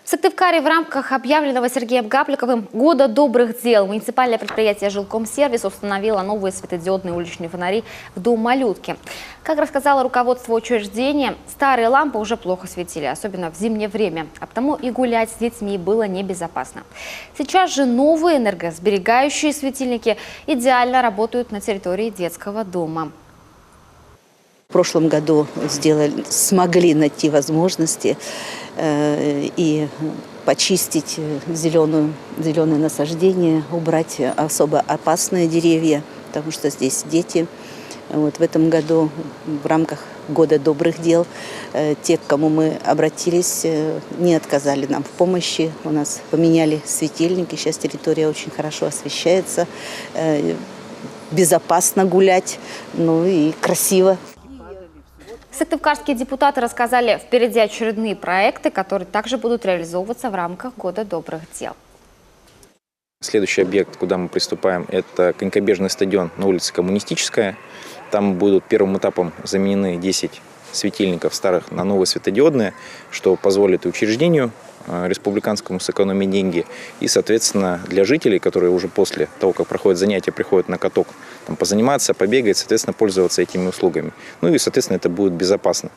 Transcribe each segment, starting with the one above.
В Сыктывкаре в рамках объявленного Сергеем Гапликовым «Года добрых дел» муниципальное предприятие «Жилкомсервис» установило новые светодиодные уличные фонари в Дом малютки. Как рассказало руководство учреждения, старые лампы уже плохо светили, особенно в зимнее время, а потому и гулять с детьми было небезопасно. Сейчас же новые энергосберегающие светильники идеально работают на территории детского дома. В прошлом году смогли найти возможности и почистить зеленые насаждения, убрать особо опасные деревья, потому что здесь дети. Вот в этом году в рамках Года добрых дел те, к кому мы обратились, не отказали нам в помощи. У нас поменяли светильники, сейчас территория очень хорошо освещается, безопасно гулять, ну и красиво. Сыктывкарские депутаты рассказали, впереди очередные проекты, которые также будут реализовываться в рамках Года добрых дел. Следующий объект, куда мы приступаем, это конькобежный стадион на улице Коммунистическая. Там будут первым этапом заменены 10 светильников старых на новые светодиодные, что позволит и учреждению республиканскому сэкономить деньги. И, соответственно, для жителей, которые уже после того, как проходят занятия, приходят на каток, там, позаниматься, побегать, соответственно, пользоваться этими услугами. Ну и, соответственно, это будет безопасно.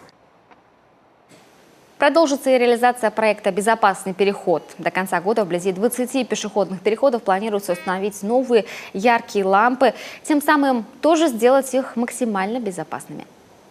Продолжится и реализация проекта «Безопасный переход». До конца года вблизи 20 пешеходных переходов планируется установить новые яркие лампы, тем самым тоже сделать их максимально безопасными.